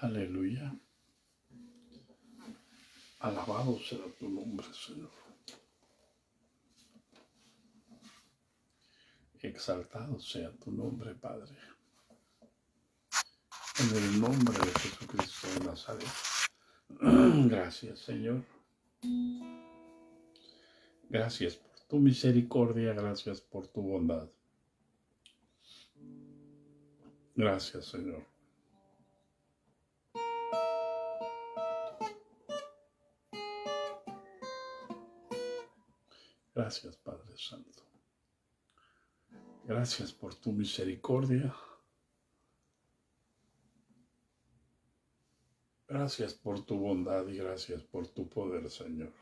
Aleluya. Alabado será tu nombre, Señor. Exaltado sea tu nombre, Padre. En el nombre de Jesucristo de Nazaret. Gracias, Señor. Gracias por tu misericordia, gracias por tu bondad. Gracias, Señor. Gracias, Padre Santo. Gracias por tu misericordia. Gracias por tu bondad y gracias por tu poder, Señor.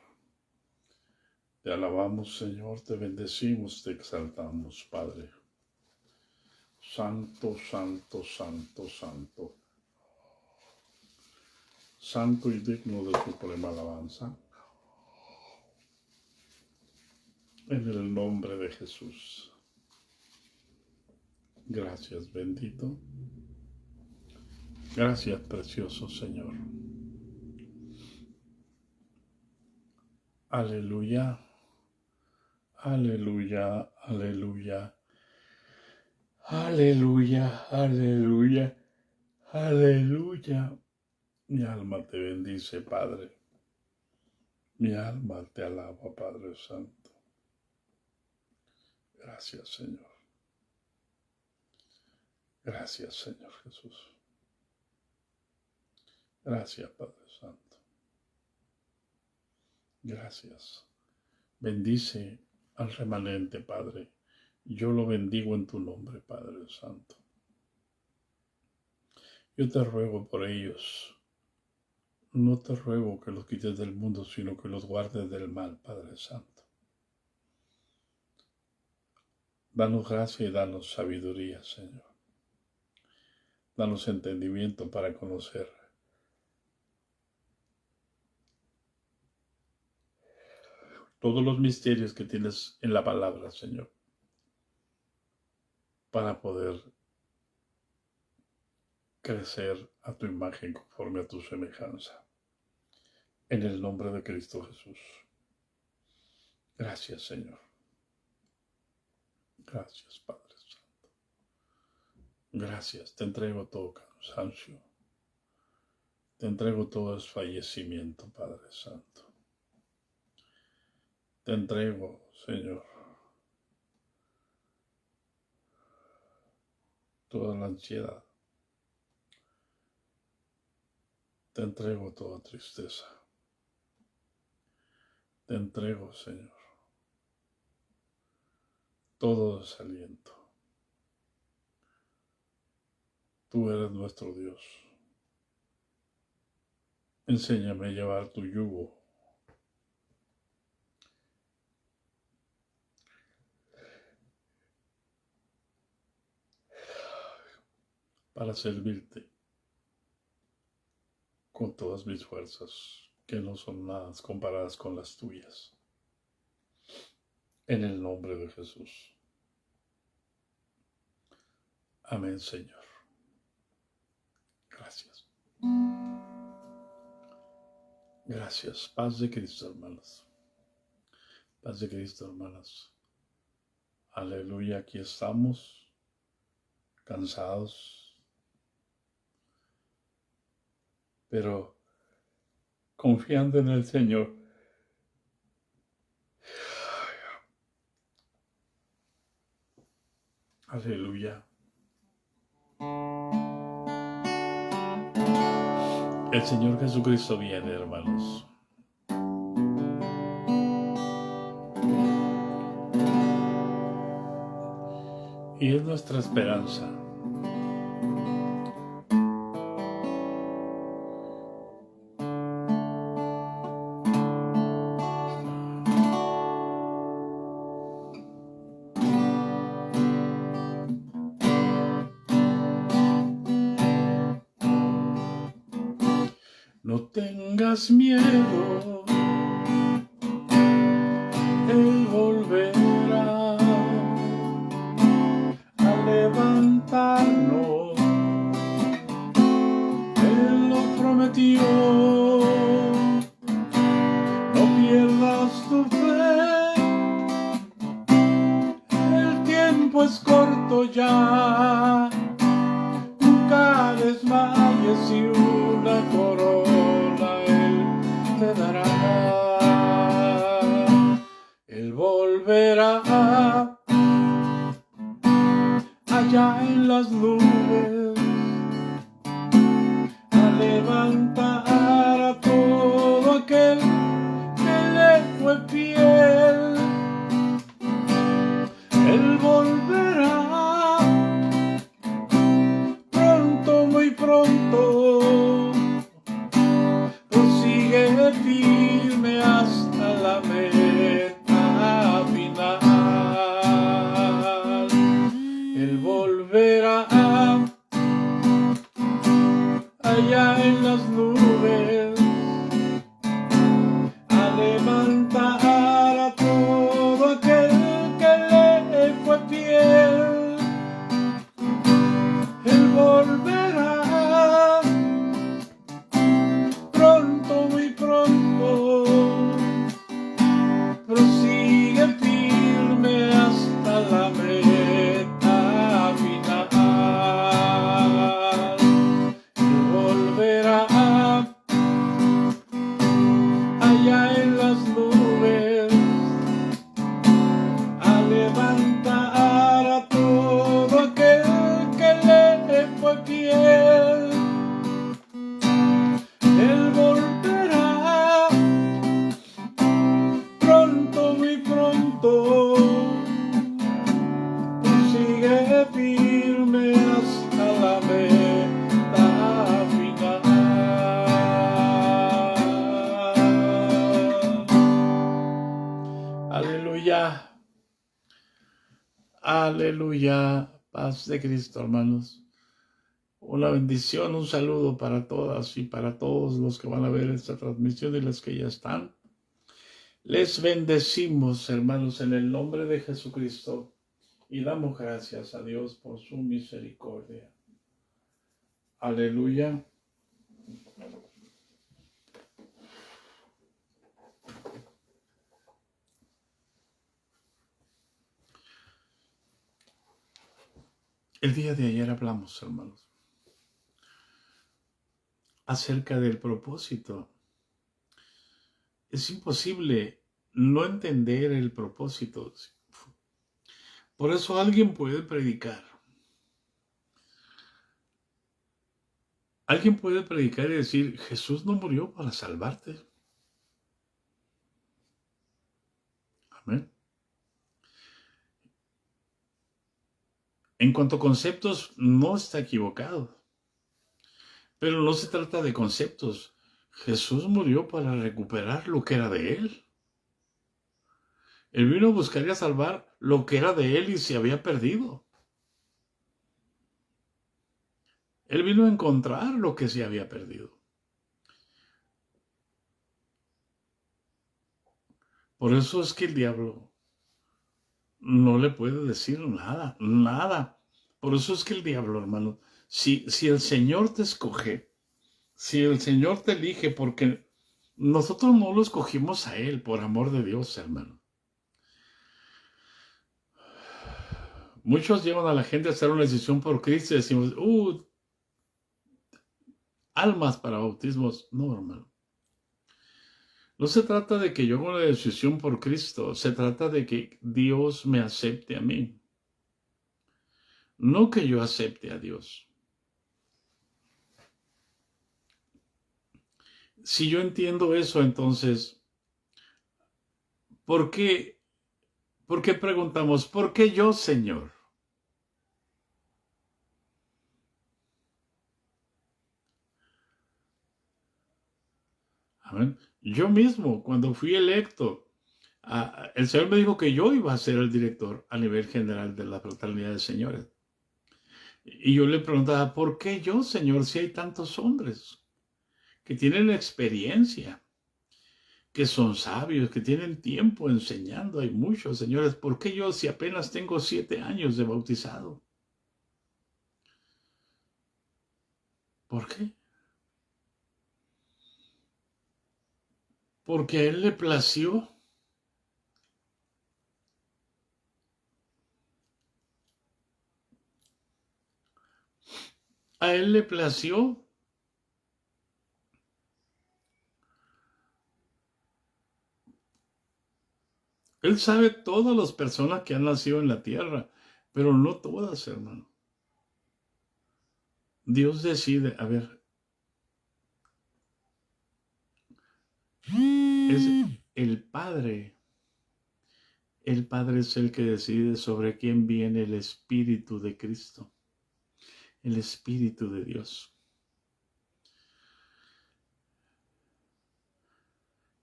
Te alabamos, Señor, te bendecimos, te exaltamos, Padre. Santo, santo, santo, santo. Santo y digno de suprema alabanza. En el nombre de Jesús. Gracias, bendito. Gracias, precioso Señor. Aleluya. Aleluya, aleluya. Aleluya, aleluya, aleluya. Mi alma te bendice, Padre. Mi alma te alaba, Padre Santo. Gracias, Señor. Gracias, Señor Jesús. Gracias, Padre Santo. Gracias. Bendice al remanente, Padre. Yo lo bendigo en tu nombre, Padre Santo. Yo te ruego por ellos. No te ruego que los quites del mundo, sino que los guardes del mal, Padre Santo. Danos gracia y danos sabiduría, Señor. Danos entendimiento para conocer todos los misterios que tienes en la palabra, Señor, para poder crecer a tu imagen conforme a tu semejanza. En el nombre de Cristo Jesús. Gracias, Señor. Gracias, Padre Santo. Gracias. Te entrego todo cansancio. Te entrego todo desfallecimiento, Padre Santo. Te entrego, Señor, toda la ansiedad. Te entrego toda tristeza. Te entrego, Señor, todo desaliento. Tú eres nuestro Dios. Enséñame a llevar tu yugo. Para servirte con todas mis fuerzas, que no son nada comparadas con las tuyas. En el nombre de Jesús. Amén, Señor. Gracias. Gracias. Paz de Cristo, hermanos. Paz de Cristo, hermanas. Aleluya, aquí estamos, cansados, pero confiando en el Señor. Aleluya. El Señor Jesucristo viene, hermanos. Y es nuestra esperanza. No tengas miedo, Él volverá a levantarnos, Él tiempo es corto ya, nunca desmayes y una corona Él te dará. Él volverá allá en las nubes a levantar a todo aquel que le fue fiel. Él volverá pronto, muy pronto. Prosigue firme hasta la meta final. Él volverá allá en las nubes a levantar a todo aquel que le fue fiel. Él volverá pronto, muy pronto. Prosigue firme hasta la meta final. Él volverá allá en las nubes a levantar a todo aquel que le fue fiel. Él volverá pronto, muy pronto. Sigue firme hasta la meta final. Aleluya. Aleluya. Paz de Cristo, hermanos. Una bendición, un saludo para todas y para todos los que van a ver esta transmisión y los que ya están. Les bendecimos, hermanos, en el nombre de Jesucristo y damos gracias a Dios por su misericordia. Aleluya. El día de ayer hablamos, hermanos, acerca del propósito. Es imposible no entender el propósito. Por eso alguien puede predicar. Alguien puede predicar y decir, Jesús no murió para salvarte. Amén. En cuanto a conceptos, no está equivocado. Pero no se trata de conceptos. Jesús murió para recuperar lo que era de Él. Él vino a buscar y a salvar lo que era de Él y se había perdido. Él vino a encontrar lo que se había perdido. Por eso es que el diablo no le puede decir nada, nada. Por eso es que el diablo, hermano, si el Señor te escoge, si el Señor te elige, porque nosotros no lo escogimos a Él, por amor de Dios, hermano. Muchos llevan a la gente a hacer una decisión por Cristo y decimos, almas para bautismos. No, hermano. No se trata de que yo haga una decisión por Cristo, se trata de que Dios me acepte a mí. No que yo acepte a Dios. Si yo entiendo eso, entonces, ¿por qué preguntamos, ¿por qué yo, Señor? Amén. Yo mismo, cuando fui electo, el Señor me dijo que yo iba a ser el director a nivel general de la Fraternidad de Señores. Y yo le preguntaba, ¿por qué yo, Señor, si hay tantos hombres que tienen experiencia, que son sabios, que tienen tiempo enseñando? Hay muchos, señores. ¿Por qué yo, si apenas tengo 7 años de bautizado? ¿Por qué? Porque a Él le plació A él le plació. Él sabe todas las personas que han nacido en la tierra, pero no todas, hermano. Dios decide, a ver, es el Padre. El Padre es el que decide sobre quién viene el Espíritu de Cristo, el Espíritu de Dios.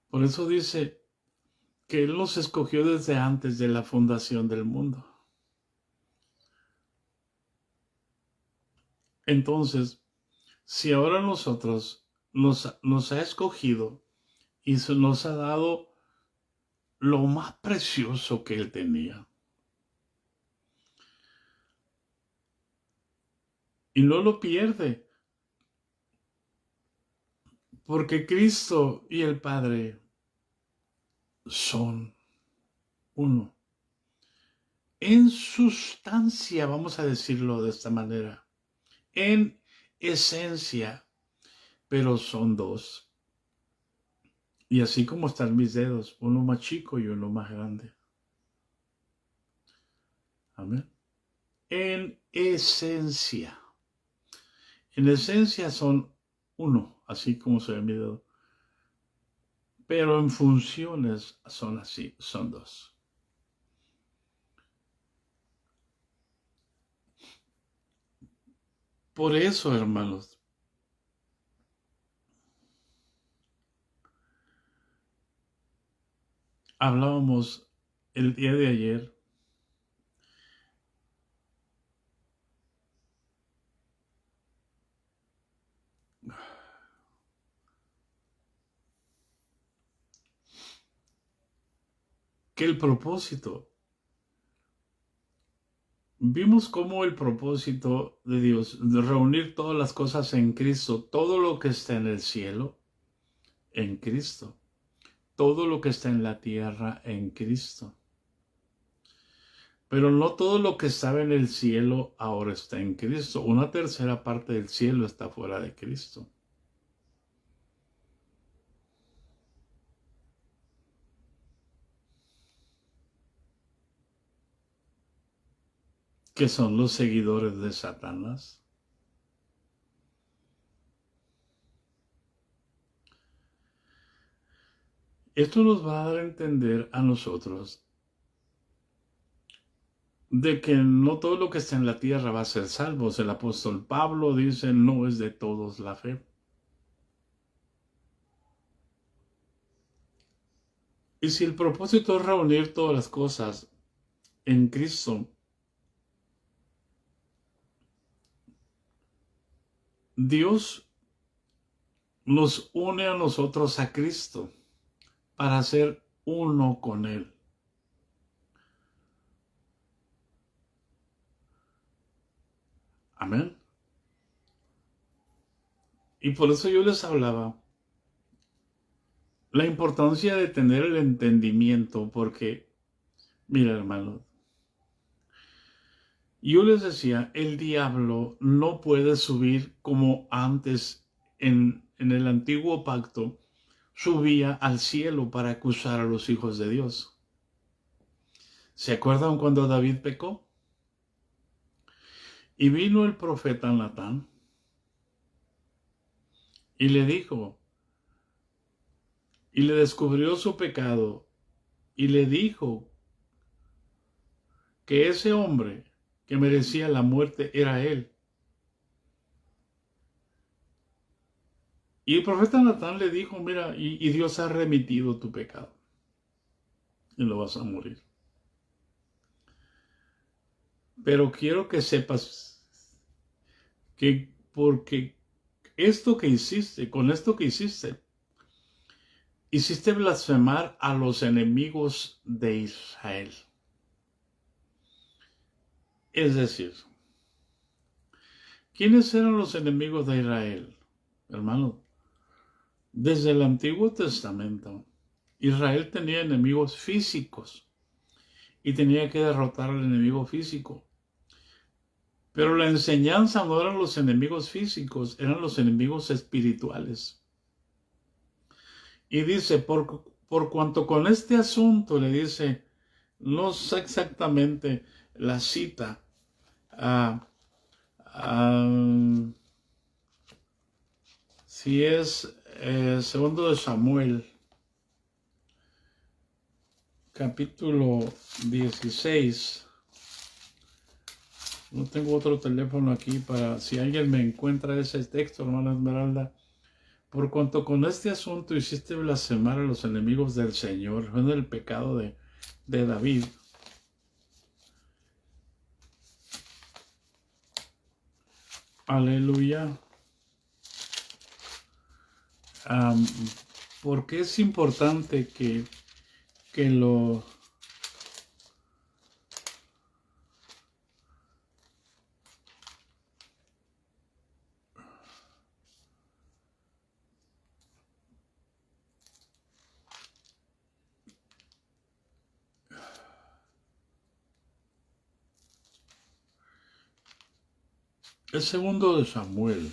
Por eso dice que Él nos escogió desde antes de la fundación del mundo. Entonces, si ahora nosotros nos ha escogido y nos ha dado lo más precioso que Él tenía, y no lo pierde, porque Cristo y el Padre son uno. En sustancia, vamos a decirlo de esta manera, en esencia, pero son dos. Y así como están mis dedos, uno más chico y uno más grande. Amén. En esencia. En esencia son uno, así como se ve mi dedo. Pero en funciones son así, son dos. Por eso, hermanos, hablábamos el día de ayer que el propósito, vimos cómo el propósito de Dios, de reunir todas las cosas en Cristo, todo lo que está en el cielo, en Cristo, todo lo que está en la tierra, en Cristo. Pero no todo lo que estaba en el cielo ahora está en Cristo. Una tercera parte del cielo está fuera de Cristo. Que son los seguidores de Satanás. Esto nos va a dar a entender a nosotros de que no todo lo que está en la tierra va a ser salvo. El apóstol Pablo dice, no es de todos la fe. Y si el propósito es reunir todas las cosas en Cristo, Dios nos une a nosotros a Cristo para ser uno con Él. Amén. Y por eso yo les hablaba la importancia de tener el entendimiento, porque, mira, hermano, yo les decía, el diablo no puede subir como antes en el antiguo pacto, subía al cielo para acusar a los hijos de Dios. ¿Se acuerdan cuando David pecó? Y vino el profeta Natán y le dijo, y le descubrió su pecado, y le dijo que ese hombre que merecía la muerte era él. Y el profeta Natán le dijo, mira, y Dios ha remitido tu pecado, y no vas a morir. Pero quiero que sepas que porque esto que hiciste, con esto que hiciste blasfemar a los enemigos de Israel. Es decir, ¿quiénes eran los enemigos de Israel? Hermano, desde el Antiguo Testamento, Israel tenía enemigos físicos y tenía que derrotar al enemigo físico. Pero la enseñanza no eran los enemigos físicos, eran los enemigos espirituales. Y dice, por cuanto con este asunto, le dice, no sé exactamente la cita, si es segundo de Samuel, capítulo 16. No tengo otro teléfono aquí para si alguien me encuentra ese texto, hermana Esmeralda. Por cuanto con este asunto hiciste blasfemar a los enemigos del Señor, fue el pecado de David. Aleluya. Porque es importante que lo... El segundo de Samuel.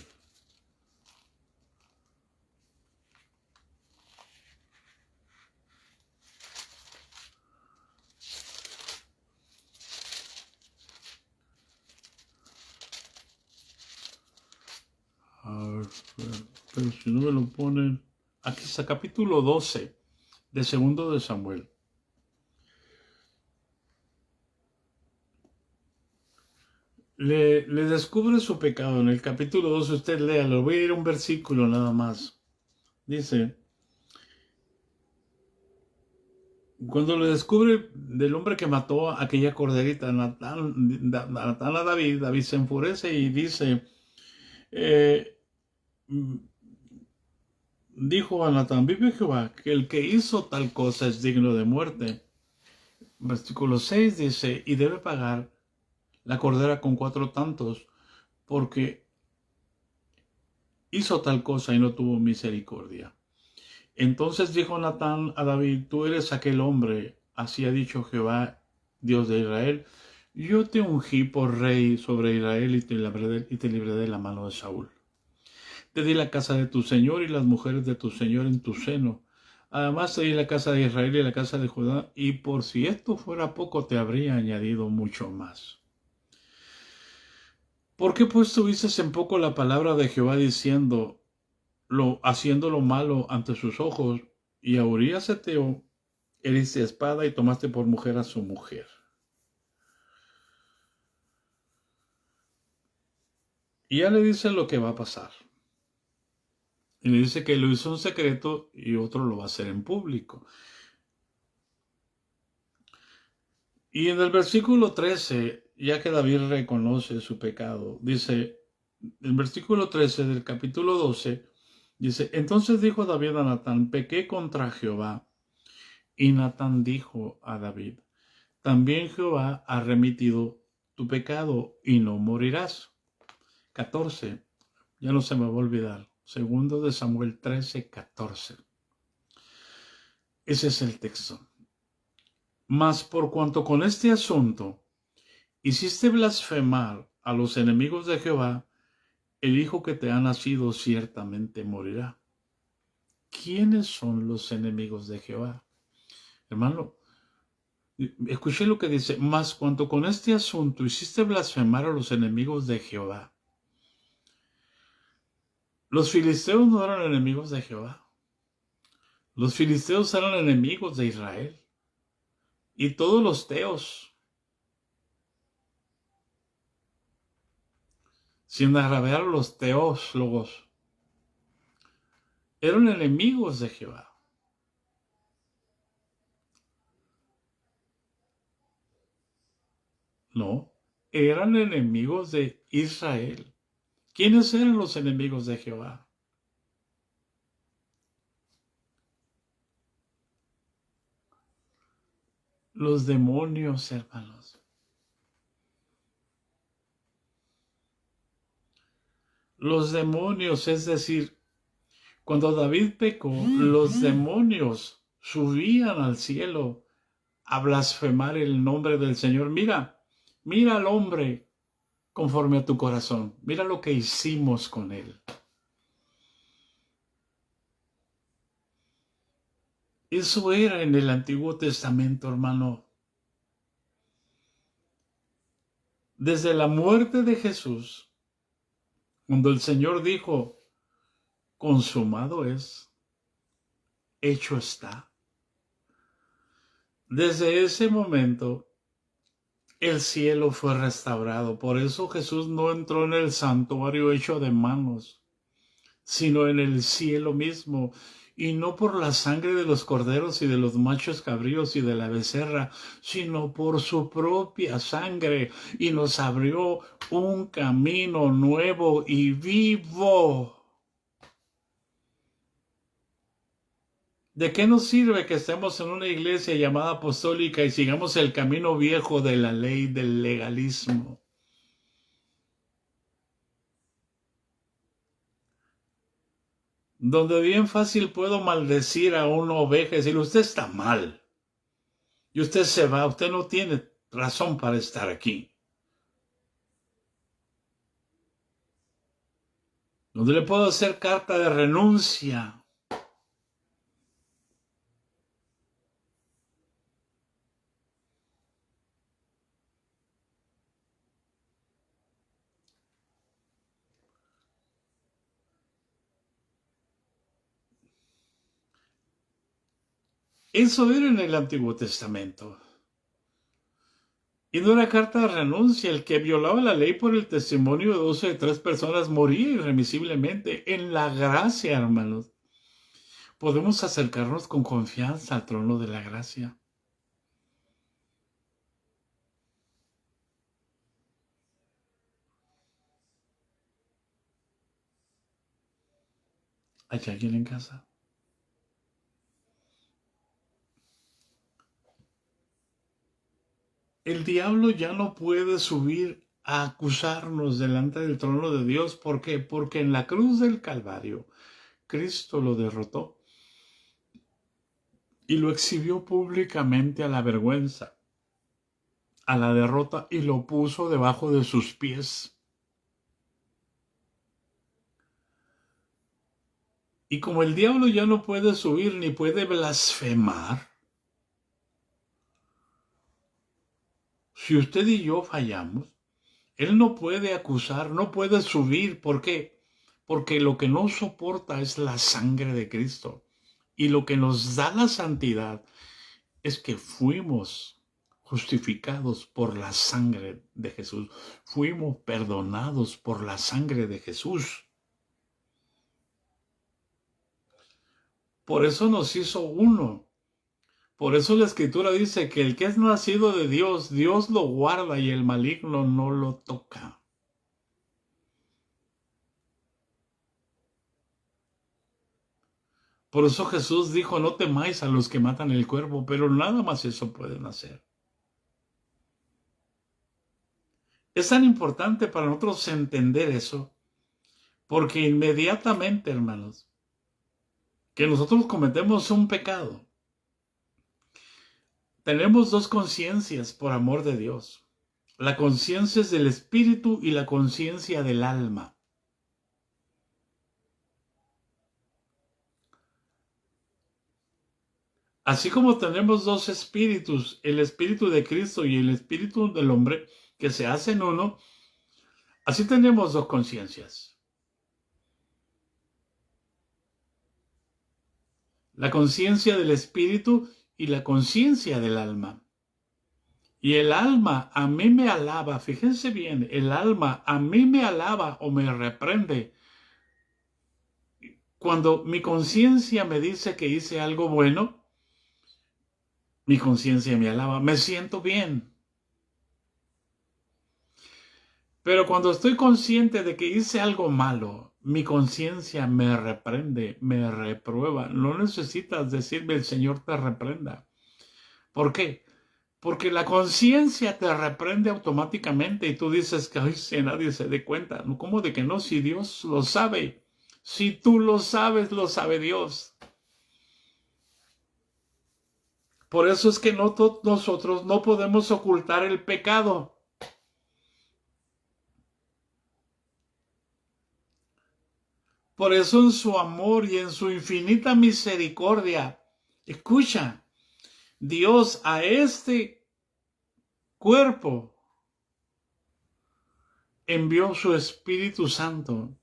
Pero si no me lo ponen... Aquí está, capítulo 12 de segundo de Samuel. Le descubre su pecado. En el capítulo 12, usted lea, le voy a ir a un versículo nada más. Dice, cuando le descubre del hombre que mató a aquella corderita, Natán a David, David se enfurece y dice, dijo a Natán, vive Jehová, que el que hizo tal cosa es digno de muerte. Versículo 6 dice, y debe pagar la cordera con 4 tantos, porque hizo tal cosa y no tuvo misericordia. Entonces dijo Natán a David, tú eres aquel hombre, así ha dicho Jehová, Dios de Israel, yo te ungí por rey sobre Israel y te libré de la mano de Saúl. Te di la casa de tu señor y las mujeres de tu señor en tu seno. Además te di la casa de Israel y la casa de Judá, y por si esto fuera poco te habría añadido mucho más. ¿Por qué pues tuviste en poco la palabra de Jehová haciendo lo malo ante sus ojos, y a Urías Eteo heriste espada y tomaste por mujer a su mujer? Y ya le dice lo que va a pasar. Y le dice que lo hizo en secreto y otro lo va a hacer en público. Y en el versículo 13, ya que David reconoce su pecado, dice, el versículo 13 del capítulo 12, dice, entonces dijo David a Natán, pequé contra Jehová. Y Natán dijo a David, también Jehová ha remitido tu pecado y no morirás. 14, ya no se me va a olvidar, segundo de Samuel 13, 14. Ese es el texto. Mas por cuanto con este asunto hiciste blasfemar a los enemigos de Jehová, el hijo que te ha nacido ciertamente morirá. ¿Quiénes son los enemigos de Jehová? Hermano, escuché lo que dice, mas cuanto con este asunto hiciste blasfemar a los enemigos de Jehová. Los filisteos no eran enemigos de Jehová. Los filisteos eran enemigos de Israel. Y todos los teos, sin agraviar los teólogos, eran enemigos de Jehová. No, eran enemigos de Israel. ¿Quiénes eran los enemigos de Jehová? Los demonios, hermanos. Los demonios, es decir, cuando David pecó, los demonios subían al cielo a blasfemar el nombre del Señor. Mira al hombre conforme a tu corazón. Mira lo que hicimos con él. Eso era en el Antiguo Testamento, hermano. Desde la muerte de Jesús, cuando el Señor dijo, consumado es, hecho está. Desde ese momento, el cielo fue restaurado. Por eso Jesús no entró en el santuario hecho de manos, sino en el cielo mismo. Y no por la sangre de los corderos y de los machos cabríos y de la becerra, sino por su propia sangre. Y nos abrió un camino nuevo y vivo. ¿De qué nos sirve que estemos en una iglesia llamada apostólica y sigamos el camino viejo de la ley del legalismo? Donde bien fácil puedo maldecir a una oveja y decirle, usted está mal. Y usted se va, usted no tiene razón para estar aquí. Donde le puedo hacer carta de renuncia. Eso era en el Antiguo Testamento. Y no era carta de renuncia. El que violaba la ley por el testimonio de 2 o de 3 personas moría irremisiblemente. En la gracia, hermanos, podemos acercarnos con confianza al trono de la gracia. ¿Hay alguien en casa? El diablo ya no puede subir a acusarnos delante del trono de Dios. ¿Por qué? Porque en la cruz del Calvario, Cristo lo derrotó y lo exhibió públicamente a la vergüenza, a la derrota, y lo puso debajo de sus pies. Y como el diablo ya no puede subir ni puede blasfemar, si usted y yo fallamos, él no puede acusar, no puede subir. ¿Por qué? Porque lo que no soporta es la sangre de Cristo. Y lo que nos da la santidad es que fuimos justificados por la sangre de Jesús. Fuimos perdonados por la sangre de Jesús. Por eso nos hizo uno. Por eso la Escritura dice que el que es nacido de Dios, Dios lo guarda y el maligno no lo toca. Por eso Jesús dijo, no temáis a los que matan el cuerpo, pero nada más eso pueden hacer. Es tan importante para nosotros entender eso, porque inmediatamente, hermanos, que nosotros cometemos un pecado, tenemos dos conciencias por amor de Dios. La conciencia es del espíritu y la conciencia del alma. Así como tenemos dos espíritus, el espíritu de Cristo y el espíritu del hombre, que se hacen uno, así tenemos dos conciencias. La conciencia del espíritu y la conciencia del alma. Y el alma a mí me alaba, fíjense bien, el alma a mí me alaba o me reprende cuando mi conciencia me dice que hice algo bueno. Mi conciencia me alaba, me siento bien. Pero cuando estoy consciente de que hice algo malo, mi conciencia me reprende, me reprueba. No necesitas decirme el Señor te reprenda. ¿Por qué? Porque la conciencia te reprende automáticamente y tú dices que ay, si nadie se dé cuenta. ¿Cómo de que no? Si Dios lo sabe. Si tú lo sabes, lo sabe Dios. Por eso es que nosotros no podemos ocultar el pecado. Por eso en su amor y en su infinita misericordia, escucha, Dios a este cuerpo envió su Espíritu Santo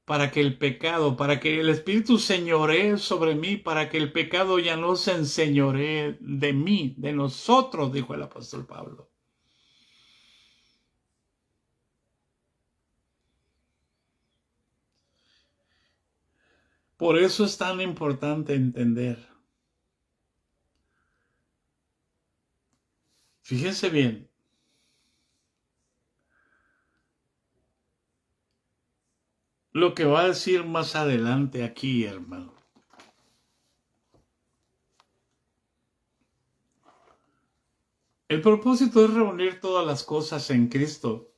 para que el pecado, para que el Espíritu señoree sobre mí, para que el pecado ya no se enseñoree de mí, de nosotros, dijo el apóstol Pablo. Por eso es tan importante entender. Fíjense bien. Lo que va a decir más adelante aquí, hermano. El propósito es reunir todas las cosas en Cristo,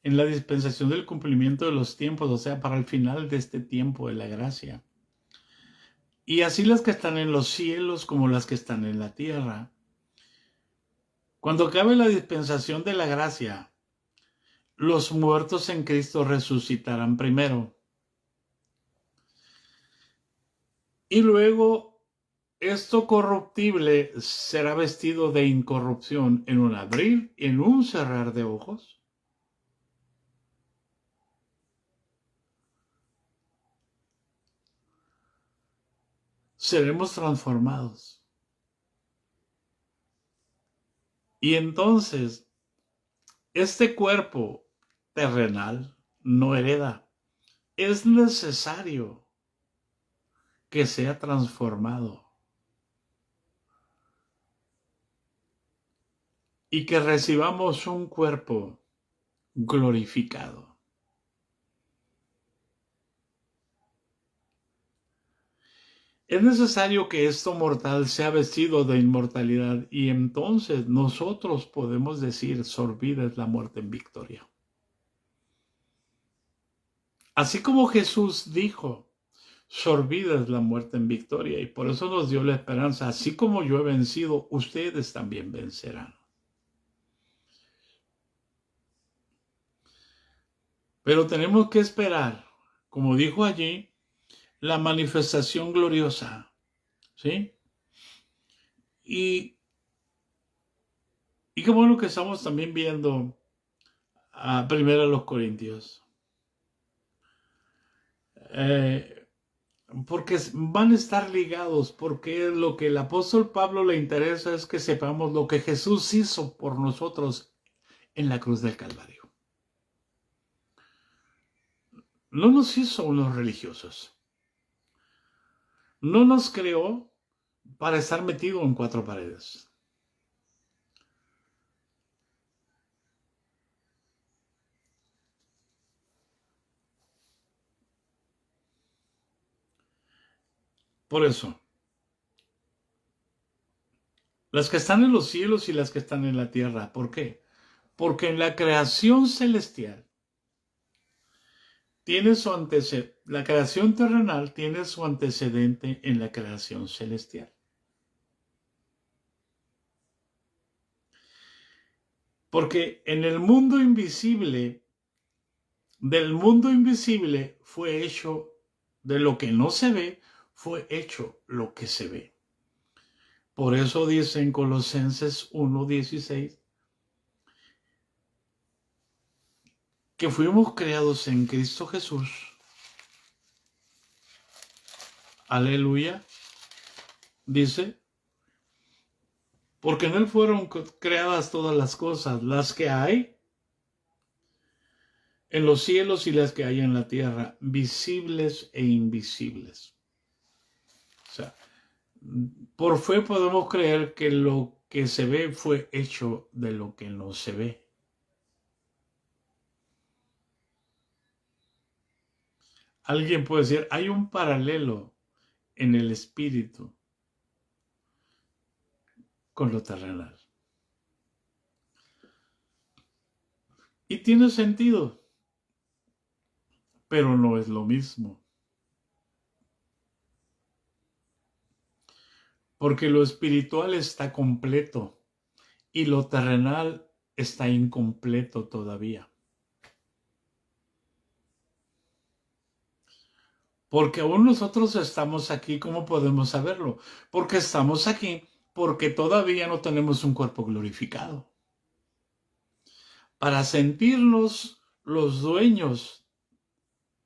en la dispensación del cumplimiento de los tiempos, o sea, para el final de este tiempo de la gracia. Y así las que están en los cielos como las que están en la tierra. Cuando acabe la dispensación de la gracia, los muertos en Cristo resucitarán primero. Y luego esto corruptible será vestido de incorrupción en un abrir y en un cerrar de ojos. Seremos transformados. Y entonces, este cuerpo terrenal no hereda. Es necesario que sea transformado y que recibamos un cuerpo glorificado. Es necesario que esto mortal sea vestido de inmortalidad y entonces nosotros podemos decir, sorbida es la muerte en victoria. Así como Jesús dijo, sorbida es la muerte en victoria, y por eso nos dio la esperanza, así como yo he vencido, ustedes también vencerán. Pero tenemos que esperar, como dijo allí, la manifestación gloriosa, ¿sí? Y qué bueno que estamos también viendo a primero los Corintios. Porque van a estar ligados, porque lo que el apóstol Pablo le interesa es que sepamos lo que Jesús hizo por nosotros en la cruz del Calvario. No nos hizo unos religiosos. No nos creó para estar metido en cuatro paredes. Por eso, las que están en los cielos y las que están en la tierra. ¿Por qué? Porque en la creación celestial tiene su antecedente, la creación terrenal tiene su antecedente en la creación celestial. Porque en el mundo invisible, del mundo invisible fue hecho, de lo que no se ve, fue hecho lo que se ve. Por eso dice en Colosenses 1:16 que fuimos creados en Cristo Jesús. Aleluya. Dice, porque en Él fueron creadas todas las cosas, las que hay en los cielos y las que hay en la tierra, visibles e invisibles. O sea, por fe podemos creer que lo que se ve fue hecho de lo que no se ve. Alguien puede decir, hay un paralelo en el espíritu con lo terrenal. Y tiene sentido, pero no es lo mismo. Porque lo espiritual está completo y lo terrenal está incompleto todavía. Porque aún nosotros estamos aquí, ¿cómo podemos saberlo? Porque estamos aquí porque todavía no tenemos un cuerpo glorificado. Para sentirnos los dueños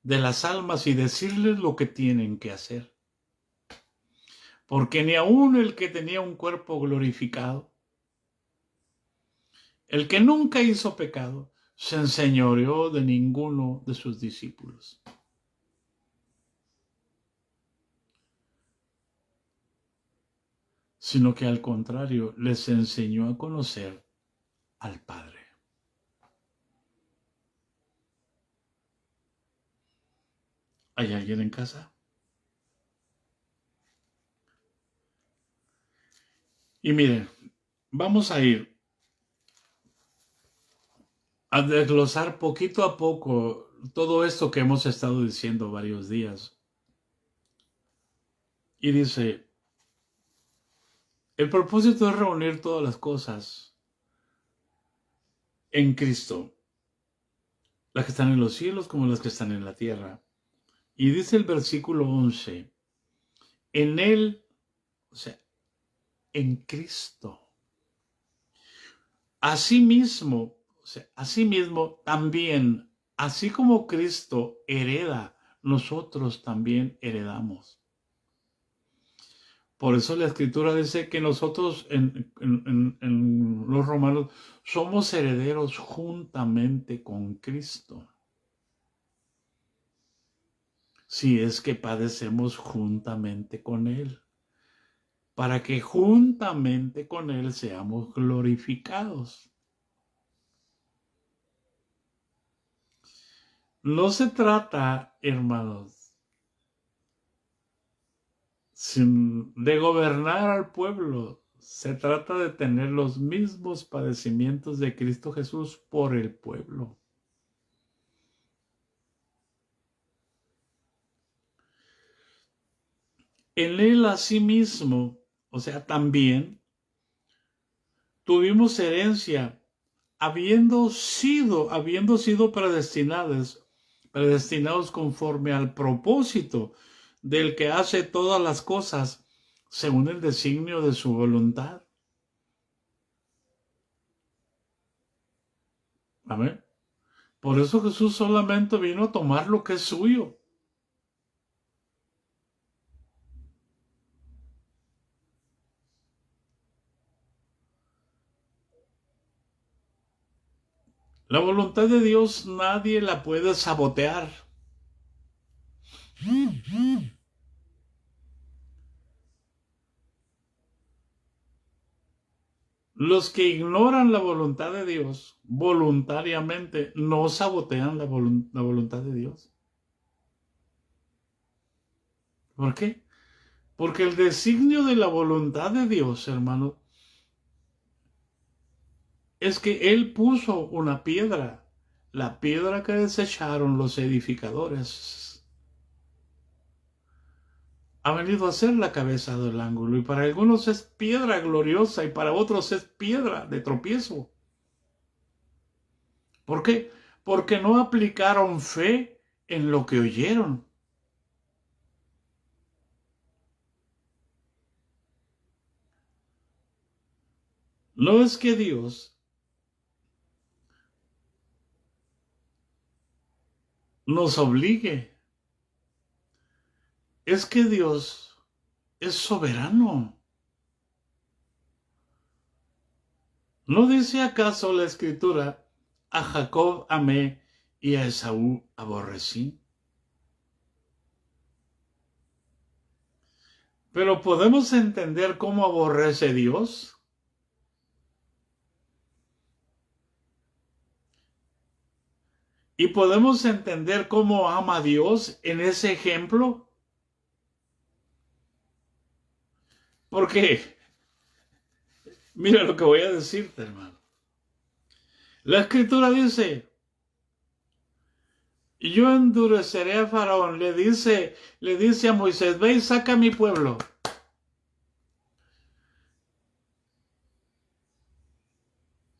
de las almas y decirles lo que tienen que hacer. Porque ni aún el que tenía un cuerpo glorificado, el que nunca hizo pecado, se enseñoreó de ninguno de sus discípulos. Sino que al contrario, les enseñó a conocer al Padre. ¿Hay alguien en casa? Y miren, vamos a ir a desglosar poquito a poco todo esto que hemos estado diciendo varios días. Y dice, el propósito es reunir todas las cosas en Cristo, las que están en los cielos como las que están en la tierra. Y dice el versículo 11, en Él, o sea, en Cristo. Asimismo, o sea, asimismo también, así como Cristo hereda, nosotros también heredamos. Por eso la Escritura dice que nosotros en los Romanos somos herederos juntamente con Cristo. Si es que padecemos juntamente con Él, para que juntamente con Él seamos glorificados. No se trata, hermanos, de gobernar al pueblo. Se trata de tener los mismos padecimientos de Cristo Jesús por el pueblo. En Él asimismo, o sea, también tuvimos herencia, habiendo sido predestinados conforme al propósito del que hace todas las cosas según el designio de su voluntad. Amén. Por eso Jesús solamente vino a tomar lo que es suyo. La voluntad de Dios nadie la puede sabotear. Los que ignoran la voluntad de Dios voluntariamente no sabotean la voluntad de Dios. ¿Por qué? Porque el designio de la voluntad de Dios, hermano, es que Él puso una piedra, la piedra que desecharon los edificadores. Ha venido a ser la cabeza del ángulo y para algunos es piedra gloriosa y para otros es piedra de tropiezo. ¿Por qué? Porque no aplicaron fe en lo que oyeron. No es que Dios nos obligue, es que Dios es soberano. ¿No dice acaso la Escritura, a Jacob amé y a Esaú aborrecí? Pero ¿podemos entender cómo aborrece Dios? ¿Y podemos entender cómo ama a Dios en ese ejemplo? Porque, mira lo que voy a decirte, hermano. La Escritura dice, yo endureceré a Faraón, le dice a Moisés, ve y saca a mi pueblo.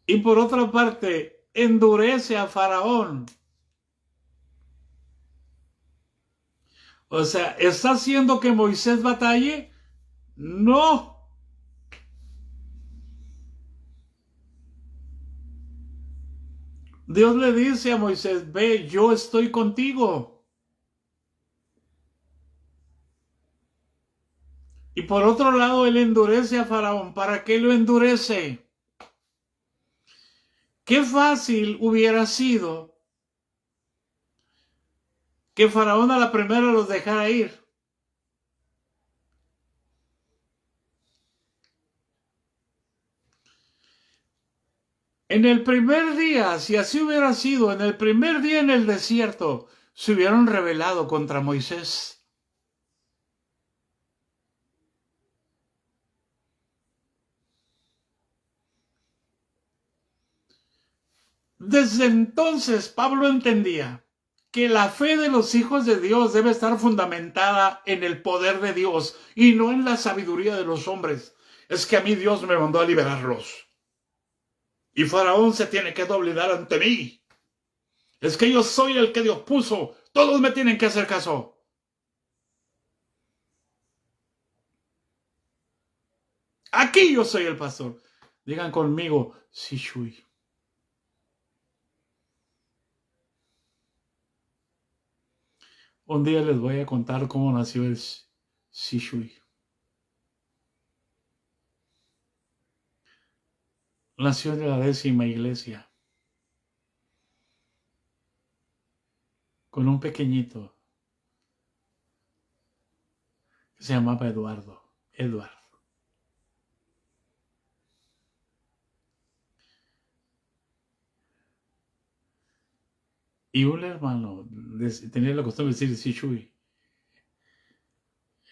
Y por otra parte, endurece a Faraón. O sea, ¿está haciendo que Moisés batalle? No. Dios le dice a Moisés, ve, yo estoy contigo. Y por otro lado, él endurece a Faraón. ¿Para qué lo endurece? Qué fácil hubiera sido que Faraón a la primera los dejara ir. En el primer día, si así hubiera sido, en el primer día en el desierto, se hubieran rebelado contra Moisés. Desde entonces, Pablo entendía que la fe de los hijos de Dios debe estar fundamentada en el poder de Dios y no en la sabiduría de los hombres. Es que a mí Dios me mandó a liberarlos. Y Faraón se tiene que doblegar ante mí. Es que yo soy el que Dios puso. Todos me tienen que hacer caso. Aquí yo soy el pastor. Digan conmigo, Sishui. Un día les voy a contar cómo nació el Sishui. Nació en la 10ª iglesia. Con un pequeñito que se llamaba Eduardo. Y un hermano tenía la costumbre de decir Sishui.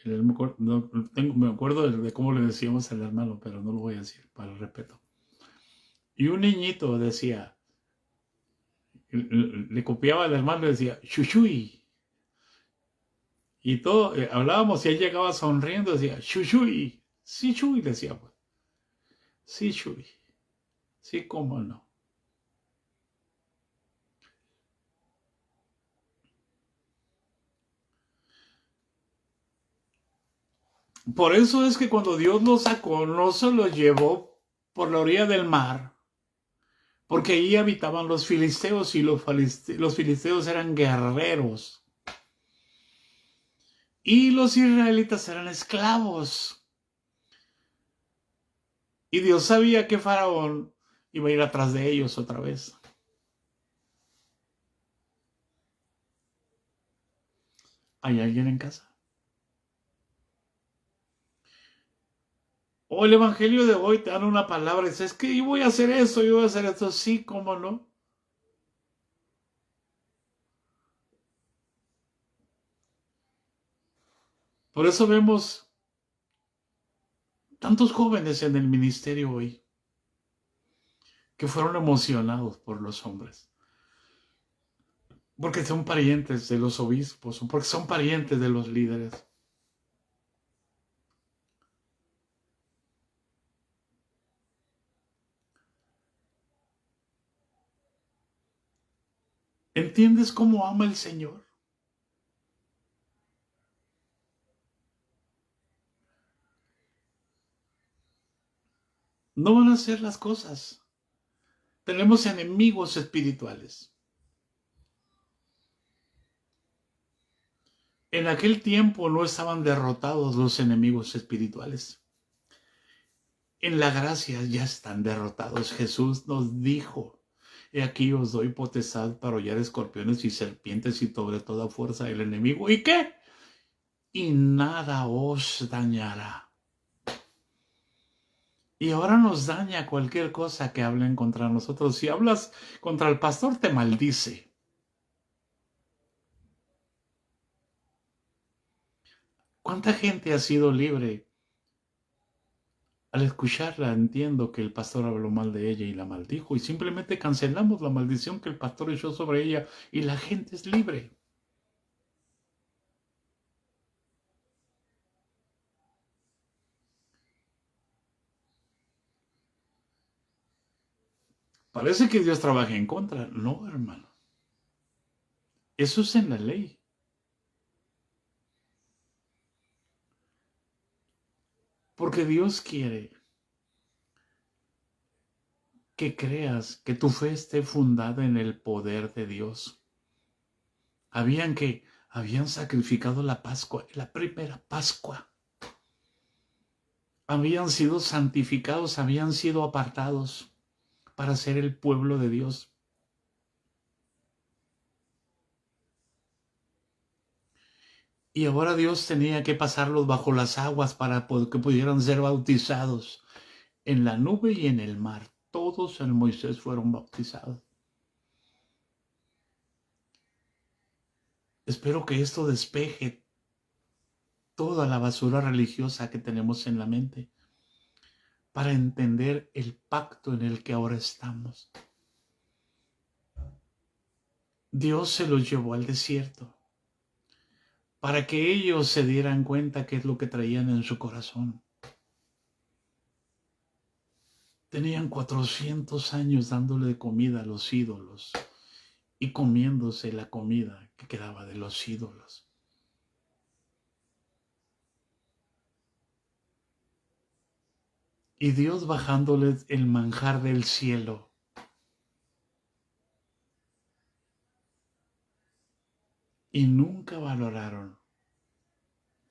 Me acuerdo de cómo le decíamos al hermano, pero no lo voy a decir para el respeto. Y un niñito decía, le copiaba al hermano y decía, Shushui. Y todo, hablábamos y él llegaba sonriendo, decía, Shushui. Sí, Shui, decía, pues. Sí, Shui. Sí, cómo no. Por eso es que cuando Dios lo sacó, no se lo llevó por la orilla del mar, porque ahí habitaban los filisteos y los filisteos eran guerreros. Y los israelitas eran esclavos. Y Dios sabía que Faraón iba a ir atrás de ellos otra vez. ¿Hay alguien en casa? O el evangelio de hoy te dan una palabra y dices, es que yo voy a hacer eso, yo voy a hacer esto. Sí, cómo no. Por eso vemos tantos jóvenes en el ministerio hoy que fueron emocionados por los hombres. Porque son parientes de los obispos, porque son parientes de los líderes. ¿Entiendes cómo ama el Señor? No van a hacer las cosas. Tenemos enemigos espirituales. En aquel tiempo no estaban derrotados los enemigos espirituales. En la gracia ya están derrotados. Jesús nos dijo, he aquí os doy potestad para hollar escorpiones y serpientes y sobre toda fuerza del enemigo. ¿Y qué? Y nada os dañará. Y ahora nos daña cualquier cosa que hablen contra nosotros. Si hablas contra el pastor, te maldice. ¿Cuánta gente ha sido libre? Al escucharla entiendo que el pastor habló mal de ella y la maldijo y simplemente cancelamos la maldición que el pastor echó sobre ella y la gente es libre. Parece que Dios trabaja en contra. No, hermano. Eso es en la ley. Porque Dios quiere que creas, que tu fe esté fundada en el poder de Dios. Habían sacrificado la Pascua, la primera Pascua. Habían sido santificados, habían sido apartados para ser el pueblo de Dios. Y ahora Dios tenía que pasarlos bajo las aguas para que pudieran ser bautizados en la nube y en el mar. Todos en Moisés fueron bautizados. Espero que esto despeje toda la basura religiosa que tenemos en la mente para entender el pacto en el que ahora estamos. Dios se los llevó al desierto para que ellos se dieran cuenta qué es lo que traían en su corazón. Tenían 400 años dándole de comida a los ídolos y comiéndose la comida que quedaba de los ídolos. Y Dios bajándoles el manjar del cielo. Y nunca valoraron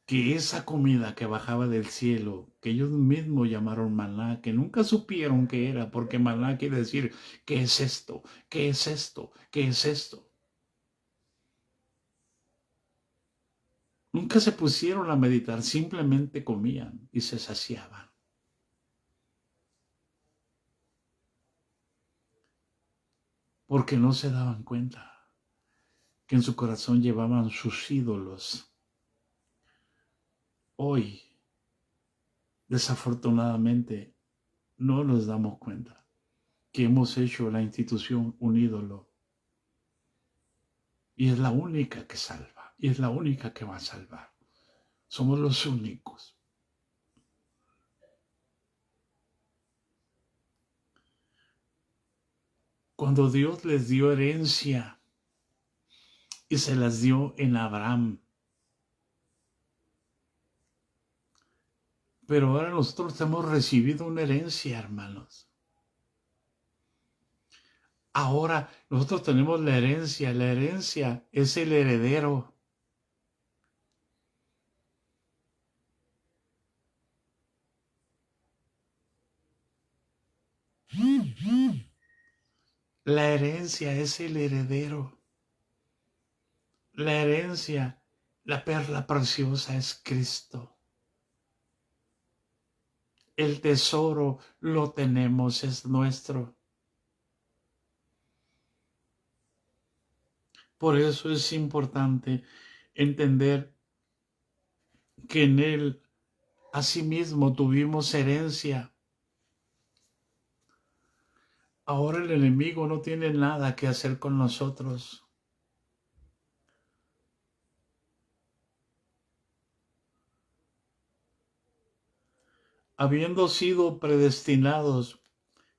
que esa comida que bajaba del cielo, que ellos mismos llamaron maná, que nunca supieron qué era, porque maná quiere decir, ¿qué es esto? ¿Qué es esto? ¿Qué es esto? Nunca se pusieron a meditar, simplemente comían y se saciaban. Porque no se daban cuenta que en su corazón llevaban sus ídolos. Hoy, desafortunadamente, no nos damos cuenta que hemos hecho la institución un ídolo. Y es la única que salva. Y es la única que va a salvar. Somos los únicos. Cuando Dios les dio herencia y se las dio en Abraham. Pero ahora nosotros hemos recibido una herencia, hermanos. Ahora nosotros tenemos la herencia es el heredero. La herencia es el heredero. La herencia, la perla preciosa es Cristo. El tesoro lo tenemos, es nuestro. Por eso es importante entender que en Él asimismo tuvimos herencia. Ahora el enemigo no tiene nada que hacer con nosotros. Habiendo sido predestinados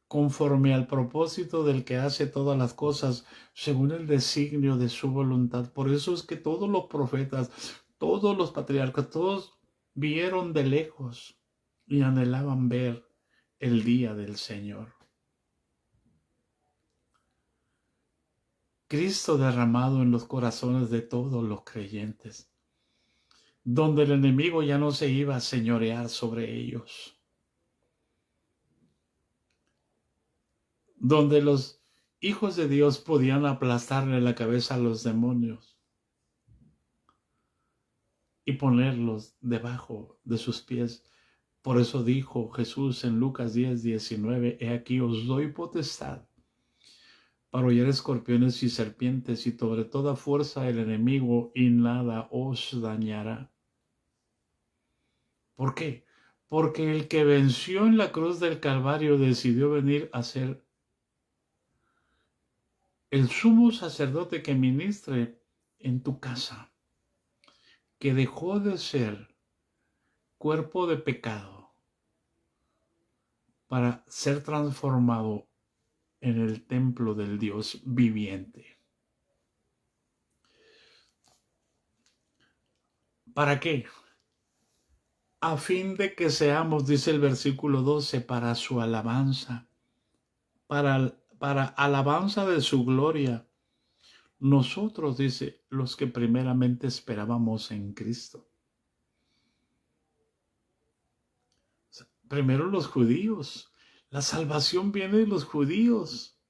conforme al propósito del que hace todas las cosas, según el designio de su voluntad. Por eso es que todos los profetas, todos los patriarcas, todos vieron de lejos y anhelaban ver el día del Señor. Cristo derramado en los corazones de todos los creyentes, donde el enemigo ya no se iba a señorear sobre ellos, donde los hijos de Dios podían aplastarle la cabeza a los demonios y ponerlos debajo de sus pies. Por eso dijo Jesús en Lucas 10:19, he aquí os doy potestad para hollar escorpiones y serpientes y sobre toda fuerza del enemigo y nada os dañará. ¿Por qué? Porque el que venció en la cruz del Calvario decidió venir a ser el sumo sacerdote que ministre en tu casa, que dejó de ser cuerpo de pecado para ser transformado en el templo del Dios viviente. ¿Para qué? a fin de que seamos, dice el versículo 12, para su alabanza, para alabanza de su gloria. Nosotros, dice, los que primeramente esperábamos en Cristo. Primero los judíos. La salvación viene de los judíos.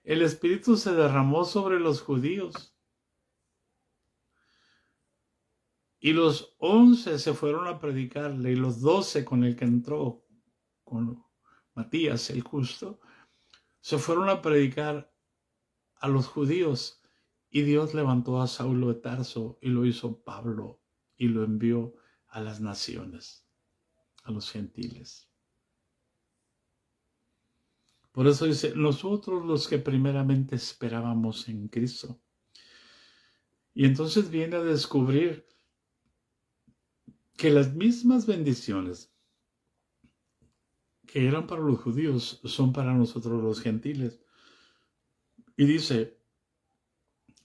El Espíritu se derramó sobre los judíos. Y los 11 se fueron a predicarle, y los 12 con el que entró, con Matías el justo, se fueron a predicar a los judíos. Y Dios levantó a Saulo de Tarso y lo hizo Pablo y lo envió a las naciones, a los gentiles. Por eso dice, nosotros los que primeramente esperábamos en Cristo. Y entonces viene a descubrir que las mismas bendiciones que eran para los judíos son para nosotros los gentiles. Y dice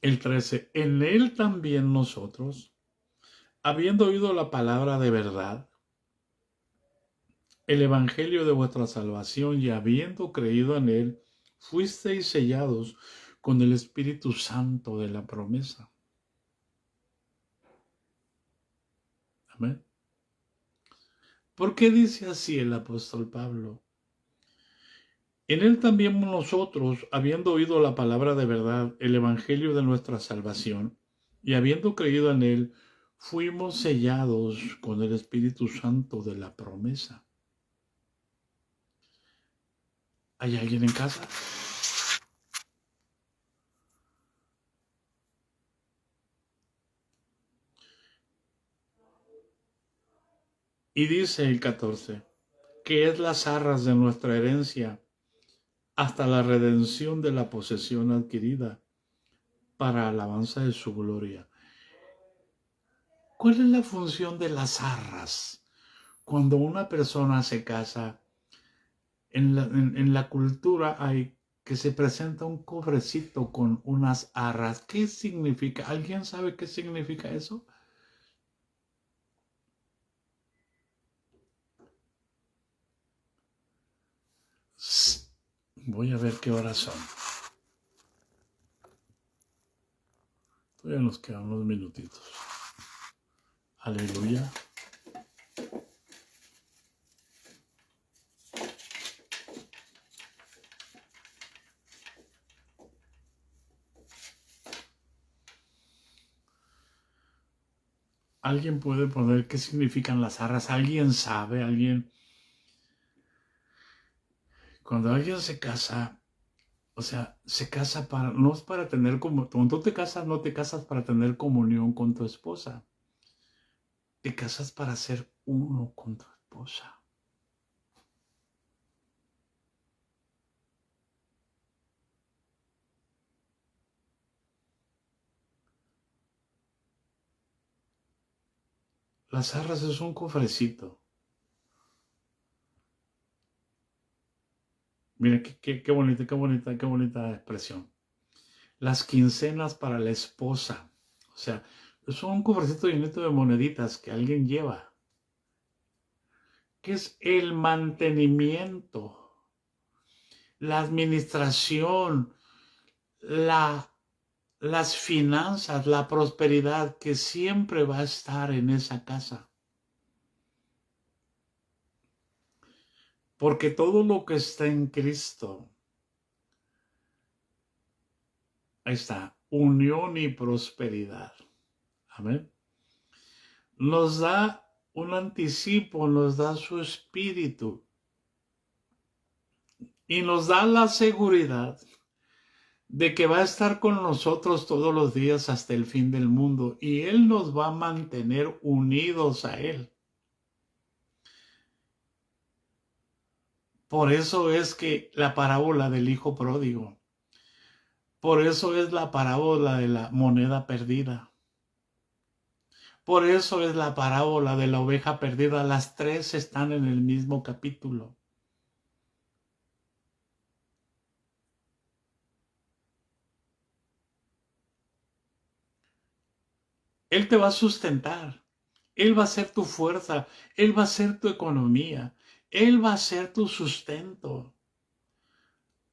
el 13, en él también nosotros, habiendo oído la palabra de verdad, el evangelio de vuestra salvación, y habiendo creído en él, fuisteis sellados con el Espíritu Santo de la promesa. Amén. ¿Por qué dice así el apóstol Pablo? En él también nosotros, habiendo oído la palabra de verdad, el evangelio de nuestra salvación, y habiendo creído en él, fuimos sellados con el Espíritu Santo de la promesa. ¿Hay alguien en casa? Y dice el 14, que es las arras de nuestra herencia, hasta la redención de la posesión adquirida, para alabanza de su gloria. ¿Cuál es la función de las arras? Cuando una persona se casa, en la cultura hay que se presenta un cofrecito con unas arras. ¿Qué significa? ¿Alguien sabe qué significa eso? Voy a ver qué horas son. Todavía nos quedan unos minutitos. Aleluya. ¿Alguien puede poner qué significan las arras? ¿Alguien sabe? ¿Alguien? Cuando alguien se casa, o sea, se casa para, no es para tener como, cuando tú te casas, no te casas para tener comunión con tu esposa. Te casas para ser uno con tu esposa. Las arras es un cofrecito. Mira qué bonita expresión. Las quincenas para la esposa. O sea, es un cofrecito llenito de moneditas que alguien lleva. ¿Qué es el mantenimiento? La administración, las finanzas, la prosperidad que siempre va a estar en esa casa. Porque todo lo que está en Cristo, ahí está, unión y prosperidad. Amén. Nos da un anticipo, nos da su espíritu y nos da la seguridad de que va a estar con nosotros todos los días hasta el fin del mundo y Él nos va a mantener unidos a Él. Por eso es que la parábola del hijo pródigo, por eso es la parábola de la moneda perdida, por eso es la parábola de la oveja perdida. Las tres están en el mismo capítulo. Él te va a sustentar. Él va a ser tu fuerza. Él va a ser tu economía. Él va a ser tu sustento.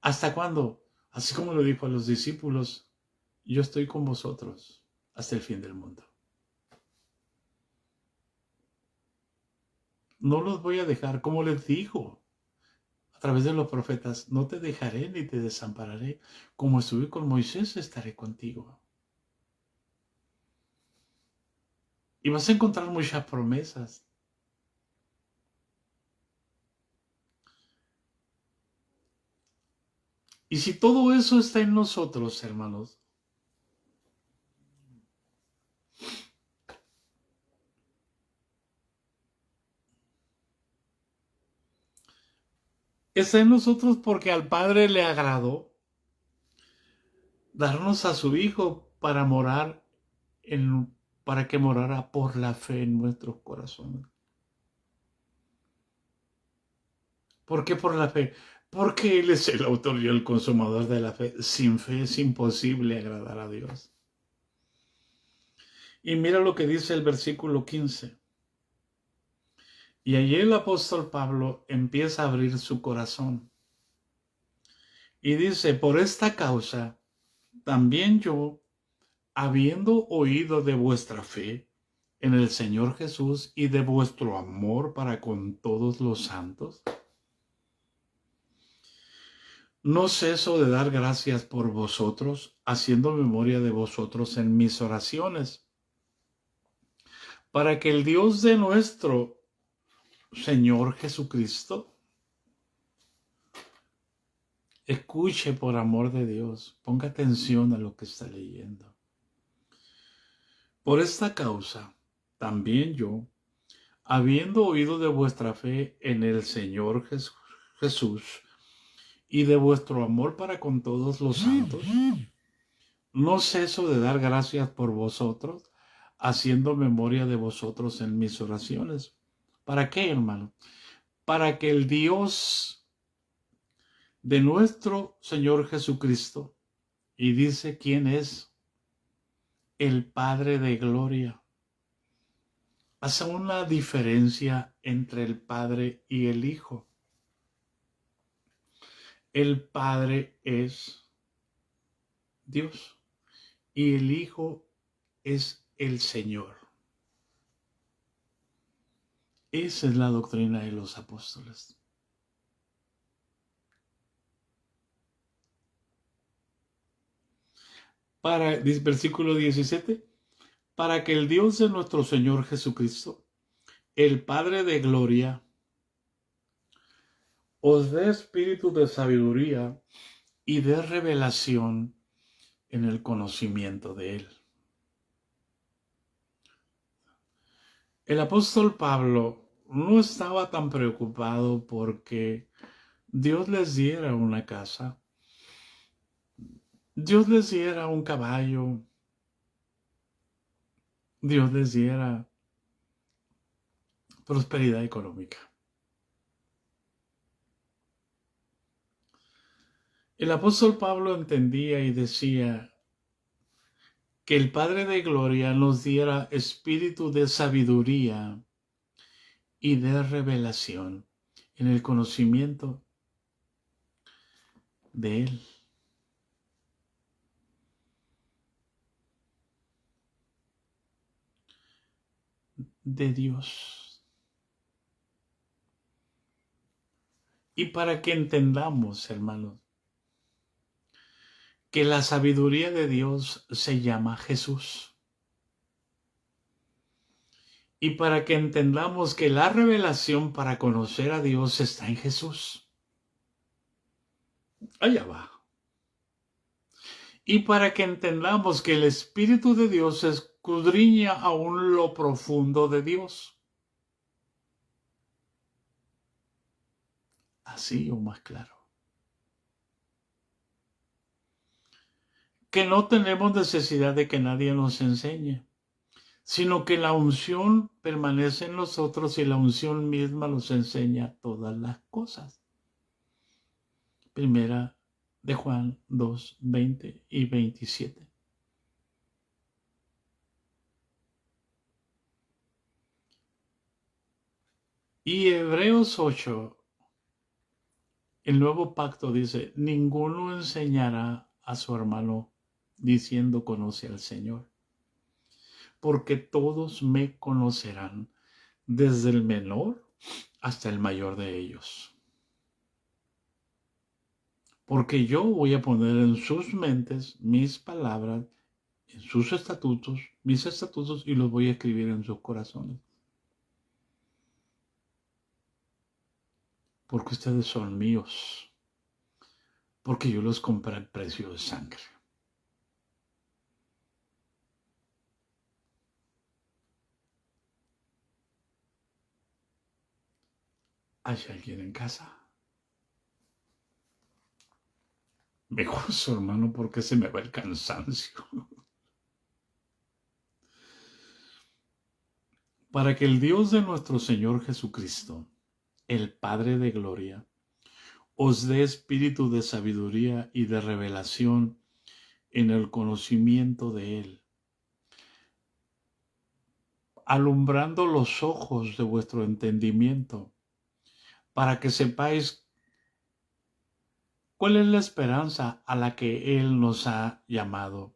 ¿Hasta cuándo? Así como lo dijo a los discípulos, yo estoy con vosotros hasta el fin del mundo. No los voy a dejar, como les dijo a través de los profetas, no te dejaré ni te desampararé. Como estuve con Moisés, estaré contigo. Y vas a encontrar muchas promesas. Y si todo eso está en nosotros, hermanos, está en nosotros porque al Padre le agradó darnos a su Hijo para que morara por la fe en nuestros corazones. ¿Por qué por la fe? Porque Él es el autor y el consumador de la fe. Sin fe es imposible agradar a Dios. Y mira lo que dice el versículo 15. Y allí el apóstol Pablo empieza a abrir su corazón. Y dice, por esta causa, también yo, habiendo oído de vuestra fe en el Señor Jesús y de vuestro amor para con todos los santos, no ceso de dar gracias por vosotros, haciendo memoria de vosotros en mis oraciones, para que el Dios de nuestro Señor Jesucristo, escuche por amor de Dios, ponga atención a lo que está leyendo. Por esta causa, también yo, habiendo oído de vuestra fe en el Señor Jesús y de vuestro amor para con todos los santos, no ceso de dar gracias por vosotros, haciendo memoria de vosotros en mis oraciones. ¿Para qué, hermano? Para que el Dios de nuestro Señor Jesucristo, y dice quién es, el Padre de gloria. Hace una diferencia entre el Padre y el Hijo. El Padre es Dios y el Hijo es el Señor. Esa es la doctrina de los apóstoles. Versículo 17, para que el Dios de nuestro Señor Jesucristo, el Padre de gloria, os dé espíritu de sabiduría y de revelación en el conocimiento de Él. El apóstol Pablo no estaba tan preocupado porque Dios les diera una casa, Dios les diera un caballo, Dios les diera prosperidad económica. El apóstol Pablo entendía y decía que el Padre de Gloria nos diera espíritu de sabiduría y de revelación en el conocimiento de Él. De Dios. Y para que entendamos, hermanos, que la sabiduría de Dios se llama Jesús. Y para que entendamos que la revelación para conocer a Dios está en Jesús. Allá va. Y para que entendamos que el Espíritu de Dios escudriña aún lo profundo de Dios. Así o más claro. Que no tenemos necesidad de que nadie nos enseñe, sino que la unción permanece en nosotros y la unción misma nos enseña todas las cosas. Primera de Juan 2, 20 y 27. Y Hebreos 8, el nuevo pacto dice, ninguno enseñará a su hermano diciendo conoce al Señor, porque todos me conocerán, desde el menor hasta el mayor de ellos. Porque yo voy a poner en sus mentes mis palabras, en sus estatutos, mis estatutos, y los voy a escribir en sus corazones. Porque ustedes son míos. Porque yo los compré al precio de sangre. ¿Hay alguien en casa? Me gozo, hermano, porque se me va el cansancio. Para que el Dios de nuestro Señor Jesucristo, el Padre de gloria, os dé espíritu de sabiduría y de revelación en el conocimiento de Él, alumbrando los ojos de vuestro entendimiento, para que sepáis cuál es la esperanza a la que Él nos ha llamado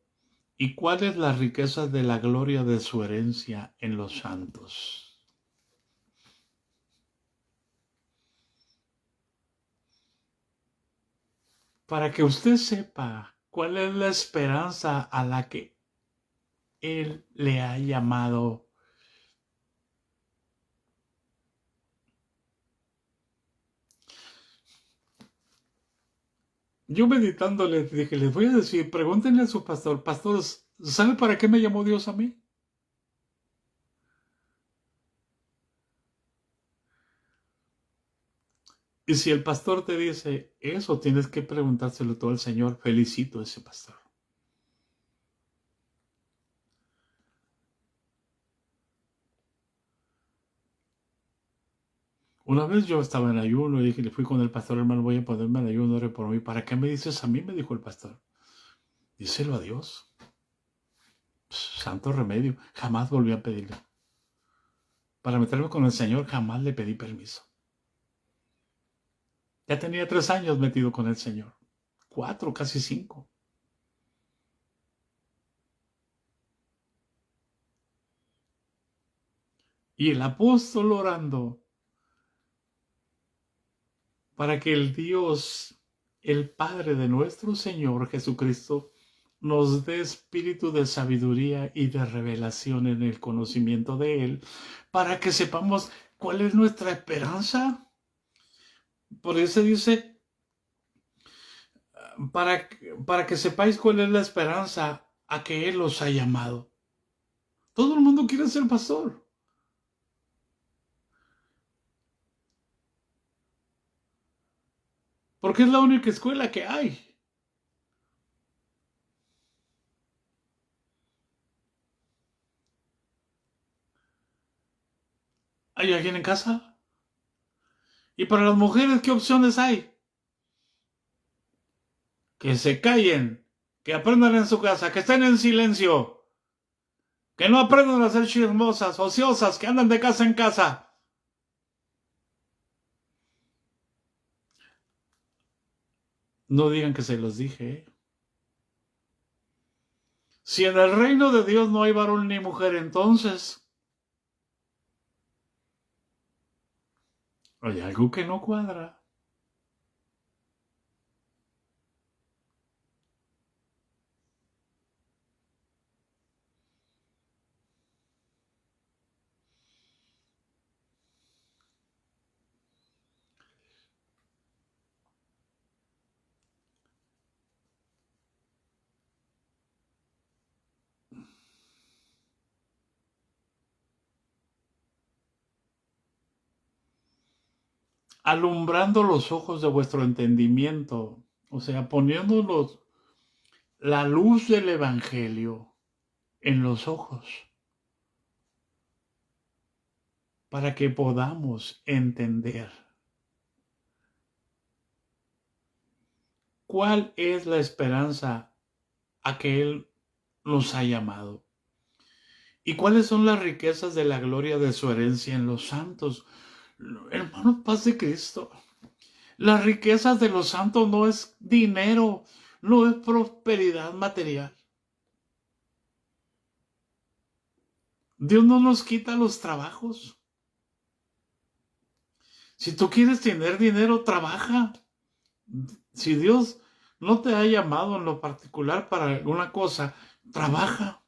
y cuál es la riqueza de la gloria de su herencia en los santos. Para que usted sepa cuál es la esperanza a la que Él le ha llamado. Yo meditando les dije, les voy a decir, pregúntenle a su pastor, pastor, ¿sabe para qué me llamó Dios a mí? Y si el pastor te dice eso, tienes que preguntárselo todo al Señor. Felicito a ese pastor. Una vez yo estaba en ayuno y dije, le fui con el pastor, hermano, voy a ponerme en ayuno, ore por mí. ¿Para qué me dices a mí? Me dijo el pastor. Díselo a Dios. Santo remedio. Jamás volví a pedirle. Para meterme con el Señor jamás le pedí permiso. Ya tenía 3 años metido con el Señor. 4, casi 5. Y el apóstol orando para que el Dios, el Padre de nuestro Señor Jesucristo, nos dé espíritu de sabiduría y de revelación en el conocimiento de Él, para que sepamos cuál es nuestra esperanza. Por eso dice, para que sepáis cuál es la esperanza a que Él os ha llamado. Todo el mundo quiere ser pastor. Porque es la única escuela que hay. ¿Hay alguien en casa? ¿Y para las mujeres qué opciones hay? Que se callen, que aprendan en su casa, que estén en silencio, que no aprendan a ser chismosas, ociosas, que andan de casa en casa. No digan que se los dije, ¿eh? Si en el reino de Dios no hay varón ni mujer, entonces hay algo que no cuadra. Alumbrando los ojos de vuestro entendimiento, o sea, poniéndonos la luz del Evangelio en los ojos, para que podamos entender cuál es la esperanza a que Él nos ha llamado y cuáles son las riquezas de la gloria de su herencia en los santos. Hermano, paz de Cristo. Las riquezas de los santos no es dinero, no es prosperidad material. Dios no nos quita los trabajos. Si tú quieres tener dinero, trabaja. Si Dios no te ha llamado en lo particular para alguna cosa, trabaja.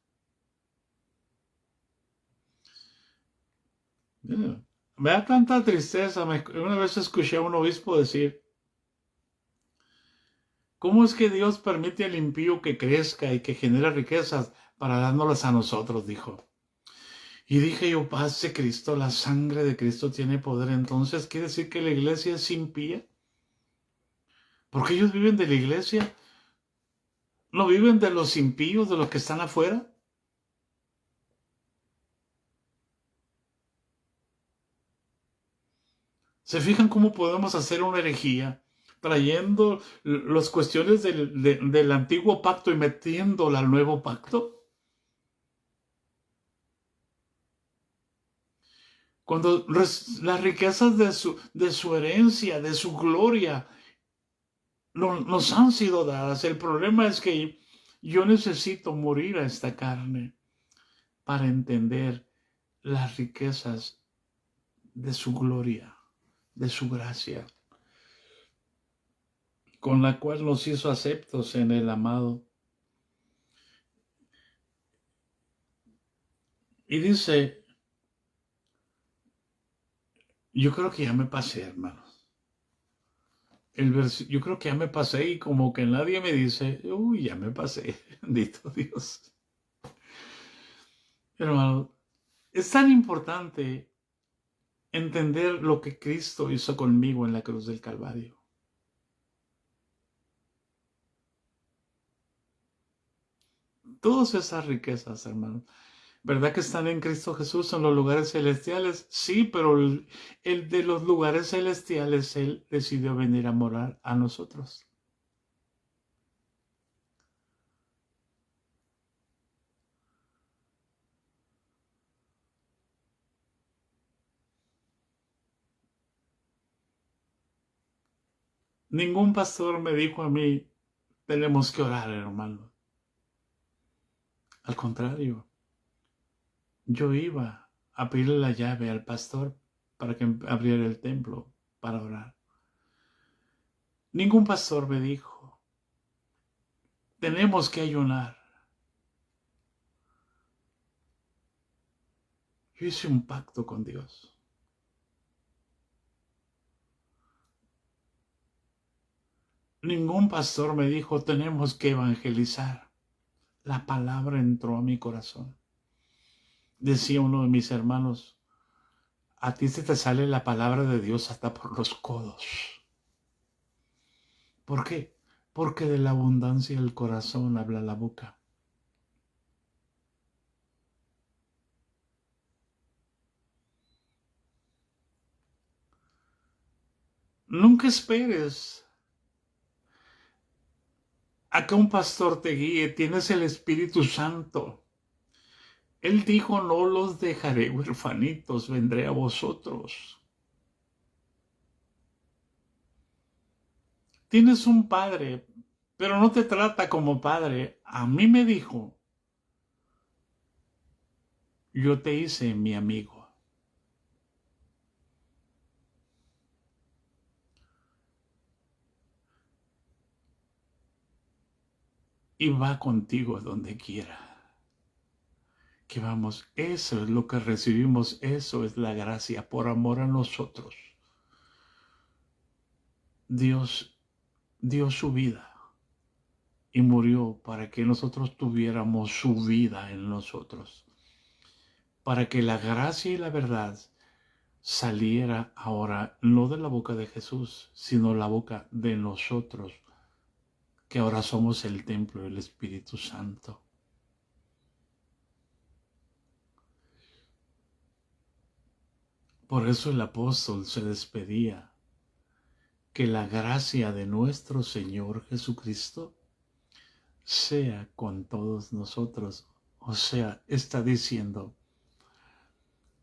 Me da tanta tristeza. Una vez escuché a un obispo decir, ¿cómo es que Dios permite al impío que crezca y que genere riquezas para dárnoslas a nosotros? Dijo. Y dije yo, paz de Cristo, la sangre de Cristo tiene poder. Entonces, ¿quiere decir que la iglesia es impía? Porque ellos viven de la iglesia. ¿No viven de los impíos, de los que están afuera? ¿Se fijan cómo podemos hacer una herejía? Trayendo las cuestiones del antiguo pacto y metiéndola al nuevo pacto. Cuando las riquezas de su herencia, de su gloria, nos han sido dadas. El problema es que yo necesito morir a esta carne para entender las riquezas de su gloria, de su gracia, con la cual nos hizo aceptos en el amado. Y dice, yo creo que ya me pasé, hermanos. Yo creo que ya me pasé y como que nadie me dice, uy, ya me pasé, bendito Dios. Hermano, es tan importante entender lo que Cristo hizo conmigo en la cruz del Calvario. Todas esas riquezas, hermano, ¿verdad que están en Cristo Jesús en los lugares celestiales? Sí, pero el de los lugares celestiales, Él decidió venir a morar a nosotros. Ningún pastor me dijo a mí, tenemos que orar, hermano. Al contrario, yo iba a pedirle la llave al pastor para que abriera el templo para orar. Ningún pastor me dijo, tenemos que ayunar. Yo hice un pacto con Dios. Ningún pastor me dijo, tenemos que evangelizar. La palabra entró a mi corazón. Decía uno de mis hermanos, a ti se te sale la palabra de Dios hasta por los codos. ¿Por qué? Porque de la abundancia del corazón habla la boca. Nunca esperes a que un pastor te guíe. Tienes el Espíritu Santo. Él dijo, no los dejaré huerfanitos, vendré a vosotros. Tienes un padre, pero no te trata como padre. A mí me dijo, yo te hice mi amigo. Y va contigo donde quiera. Que vamos, eso es lo que recibimos, eso es la gracia por amor a nosotros. Dios dio su vida y murió para que nosotros tuviéramos su vida en nosotros, para que la gracia y la verdad saliera ahora no de la boca de Jesús, sino la boca de nosotros, que ahora somos el templo del Espíritu Santo. Por eso el apóstol se despedía. Que la gracia de nuestro Señor Jesucristo sea con todos nosotros. O sea, está diciendo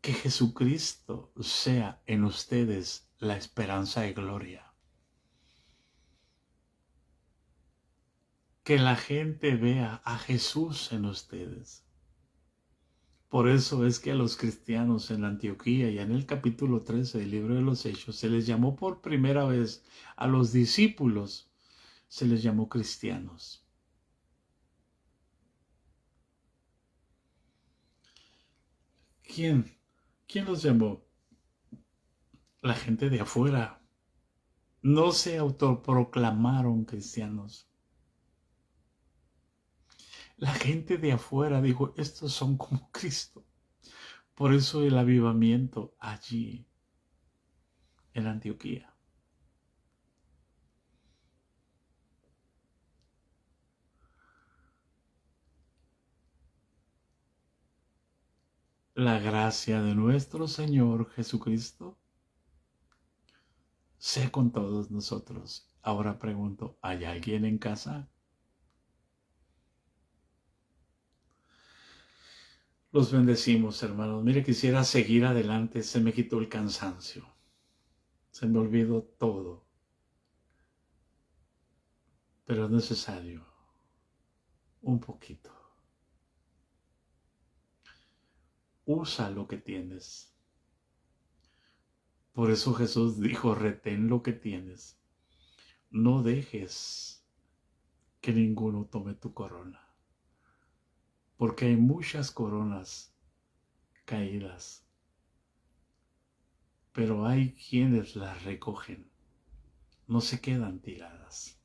que Jesucristo sea en ustedes la esperanza de gloria. Que la gente vea a Jesús en ustedes. Por eso es que a los cristianos en Antioquía y en el capítulo 13 del libro de los Hechos se les llamó por primera vez a los discípulos, se les llamó cristianos. ¿Quién los llamó? La gente de afuera. No se autoproclamaron cristianos. La gente de afuera dijo, estos son como Cristo. Por eso el avivamiento allí en Antioquía. La gracia de nuestro Señor Jesucristo sea con todos nosotros. Ahora pregunto, ¿hay alguien en casa? Los bendecimos, hermanos. Mire, quisiera seguir adelante. Se me quitó el cansancio. Se me olvidó todo. Pero es necesario un poquito. Usa lo que tienes. Por eso Jesús dijo, retén lo que tienes. No dejes que ninguno tome tu corona. Porque hay muchas coronas caídas. Pero hay quienes las recogen. No se quedan tiradas.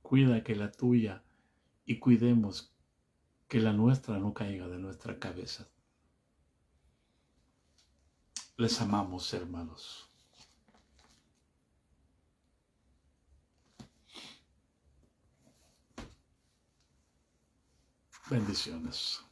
Cuida que la tuya y cuidemos que la nuestra no caiga de nuestra cabeza. Les amamos, hermanos. Bendiciones.